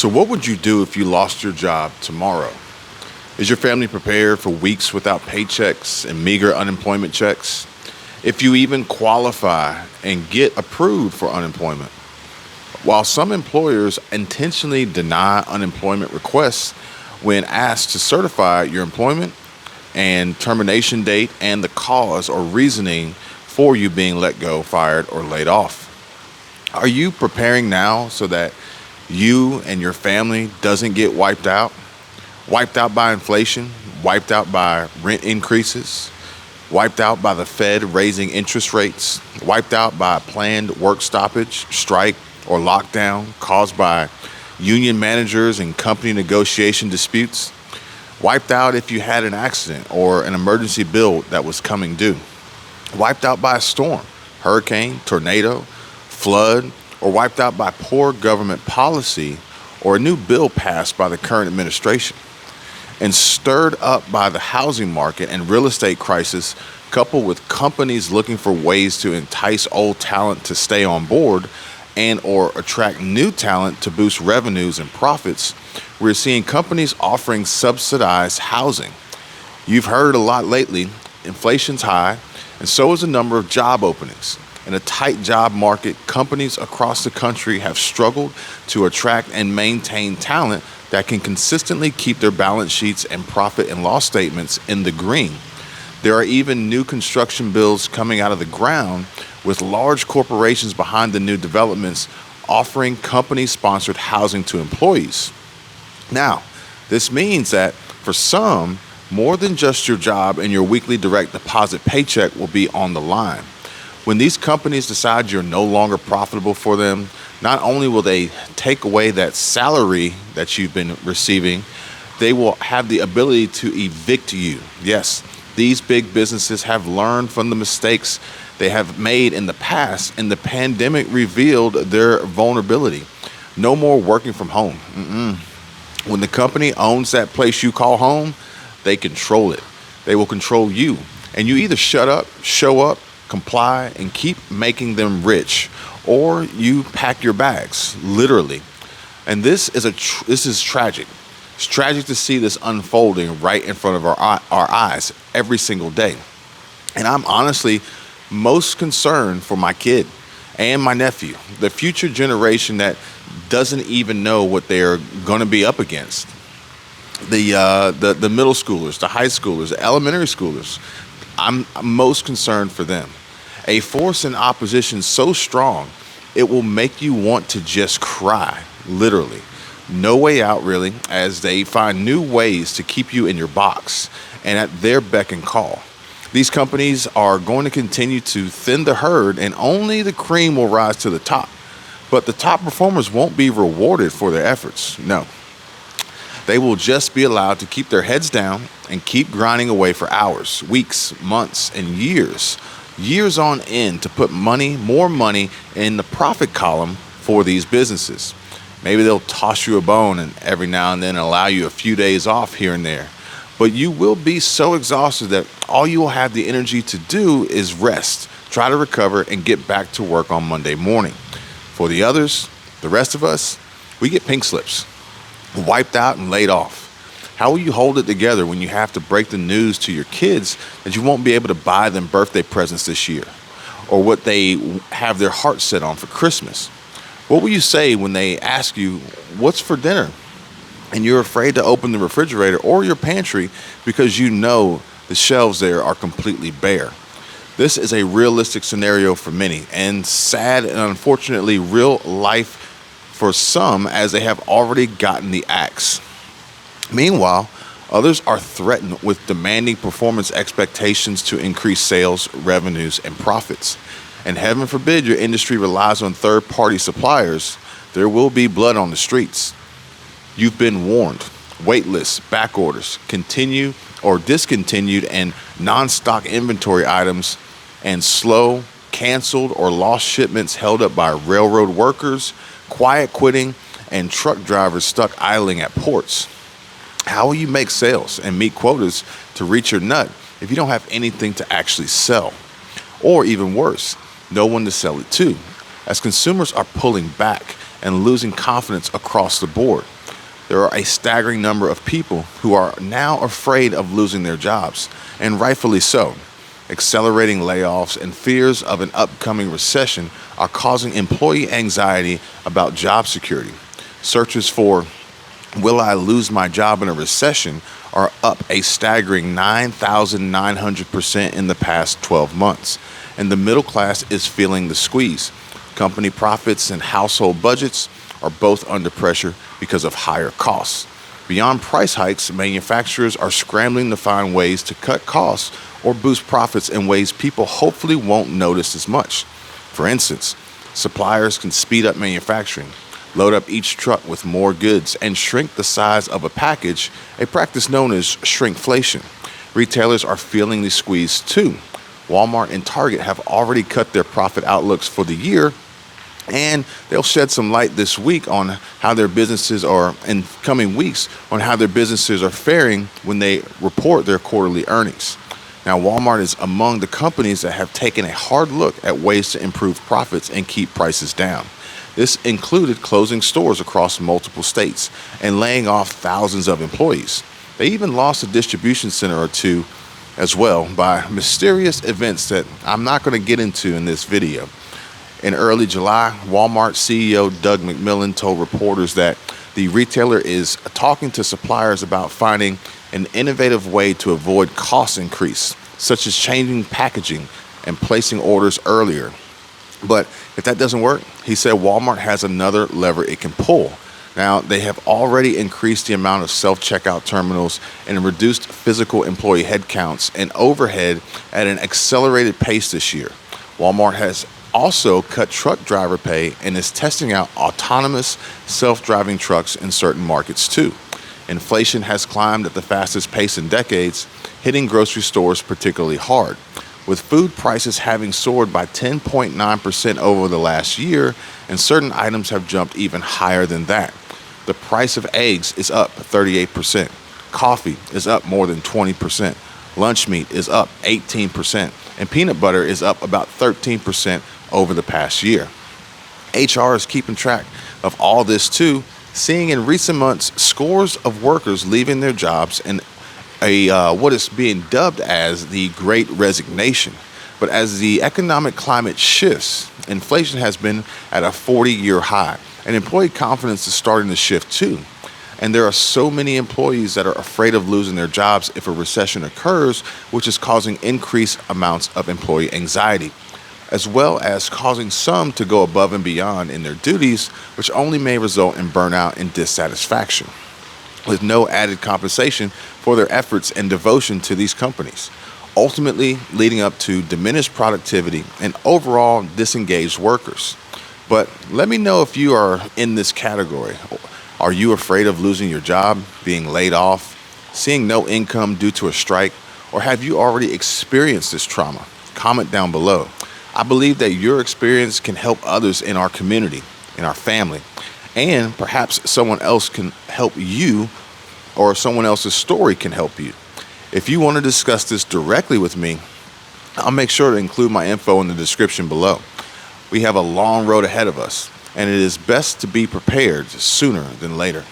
So, what would you do if you lost your job tomorrow? Is your family prepared for weeks without paychecks and meager unemployment checks? If you even qualify and get approved for unemployment? While some employers intentionally deny unemployment requests when asked to certify your employment and termination date and the cause or reasoning for you being let go, fired, or laid off. Are you preparing now so that you and your family doesn't get wiped out? Wiped out by inflation, wiped out by rent increases, wiped out by the Fed raising interest rates, wiped out by a planned work stoppage, strike, or lockdown caused by union managers and company negotiation disputes, wiped out if you had an accident or an emergency bill that was coming due, wiped out by a storm, hurricane, tornado, flood, or wiped out by poor government policy or a new bill passed by the current administration, and stirred up by the housing market and real estate crisis, coupled with companies looking for ways to entice old talent to stay on board and or attract new talent to boost revenues and profits. We're seeing companies offering subsidized housing. You've heard a lot lately, inflation's high, and so is the number of job openings. In a tight job market, companies across the country have struggled to attract and maintain talent that can consistently keep their balance sheets and profit and loss statements in the green. There are even new construction bills coming out of the ground with large corporations behind the new developments offering company-sponsored housing to employees. Now, this means that for some, more than just your job and your weekly direct deposit paycheck will be on the line. When these companies decide you're no longer profitable for them, not only will they take away that salary that you've been receiving, they will have the ability to evict you. Yes, these big businesses have learned from the mistakes they have made in the past, and the pandemic revealed their vulnerability. No more working from home. When the company owns that place you call home, they control it. They will control you. And you either shut up, show up, comply, and keep making them rich, or you pack your bags, literally. And this is tragic. It's tragic to see this unfolding right in front of our eyes every single day. And I'm honestly most concerned for my kid and my nephew, the future generation that doesn't even know what they're going to be up against. The middle schoolers, the high schoolers, the elementary schoolers. I'm most concerned for them. A force in opposition so strong, it will make you want to just cry, literally. No way out, really, as they find new ways to keep you in your box and at their beck and call. These companies are going to continue to thin the herd, and only the cream will rise to the top. But the top performers won't be rewarded for their efforts. No. They will just be allowed to keep their heads down and keep grinding away for hours, weeks, months, and years on end to put more money in the profit column for these businesses. Maybe they'll toss you a bone and every now and then allow you a few days off here and there. But you will be so exhausted that all you will have the energy to do is rest, try to recover, and get back to work on Monday morning. For the others, the rest of us, we get pink slips, wiped out and laid off. How will you hold it together when you have to break the news to your kids that you won't be able to buy them birthday presents this year, or what they have their heart set on for Christmas? What will you say when they ask you, what's for dinner? And you're afraid to open the refrigerator or your pantry because you know the shelves there are completely bare. This is a realistic scenario for many, and sad and unfortunately real life for some, as they have already gotten the axe. Meanwhile, others are threatened with demanding performance expectations to increase sales, revenues, and profits. And heaven forbid your industry relies on third-party suppliers, there will be blood on the streets. You've been warned. Wait lists, back orders, continue or discontinued and non-stock inventory items, and slow, canceled, or lost shipments held up by railroad workers, quiet quitting, and truck drivers stuck idling at ports. How will you make sales and meet quotas to reach your nut if you don't have anything to actually sell? Or even worse, no one to sell it to, as consumers are pulling back and losing confidence across the board. There are a staggering number of people who are now afraid of losing their jobs, and rightfully so. Accelerating layoffs and fears of an upcoming recession are causing employee anxiety about job security. Searches for "Will I lose my job in a recession?" are up a staggering 9,900% in the past 12 months. And the middle class is feeling the squeeze. Company profits and household budgets are both under pressure because of higher costs. Beyond price hikes, manufacturers are scrambling to find ways to cut costs or boost profits in ways people hopefully won't notice as much. For instance, suppliers can speed up manufacturing, load up each truck with more goods, and shrink the size of a package, a practice known as shrinkflation. Retailers are feeling the squeeze too. Walmart and Target have already cut their profit outlooks for the year, and they'll shed some light this week on how their businesses are, in coming weeks, on how their businesses are faring when they report their quarterly earnings. Now, Walmart is among the companies that have taken a hard look at ways to improve profits and keep prices down. This included closing stores across multiple states and laying off thousands of employees. They even lost a distribution center or two as well by mysterious events that I'm not going to get into in this video. In early July, Walmart CEO Doug McMillon told reporters that the retailer is talking to suppliers about finding an innovative way to avoid cost increase, such as changing packaging and placing orders earlier. But if that doesn't work, he said Walmart has another lever it can pull. Now, they have already increased the amount of self-checkout terminals and reduced physical employee headcounts and overhead at an accelerated pace this year. Walmart has also cut truck driver pay and is testing out autonomous self-driving trucks in certain markets too. Inflation has climbed at the fastest pace in decades, hitting grocery stores particularly hard, with food prices having soared by 10.9% over the last year, and certain items have jumped even higher than that. The price of eggs is up 38%, coffee is up more than 20%, lunch meat is up 18%, and peanut butter is up about 13% over the past year. HR is keeping track of all this too, seeing in recent months scores of workers leaving their jobs and what is being dubbed as the Great Resignation. But as the economic climate shifts, inflation has been at a 40-year high, and employee confidence is starting to shift too. And there are so many employees that are afraid of losing their jobs if a recession occurs, which is causing increased amounts of employee anxiety, as well as causing some to go above and beyond in their duties, which only may result in burnout and dissatisfaction, with no added compensation for their efforts and devotion to these companies, ultimately leading up to diminished productivity and overall disengaged workers. But let me know if you are in this category. Are you afraid of losing your job, being laid off, seeing no income due to a strike, or have you already experienced this trauma? Comment down below. I believe that your experience can help others in our community, in our family, and perhaps someone else can help you, or someone else's story can help you. If you want to discuss this directly with me, I'll make sure to include my info in the description below. We have a long road ahead of us, and it is best to be prepared sooner than later.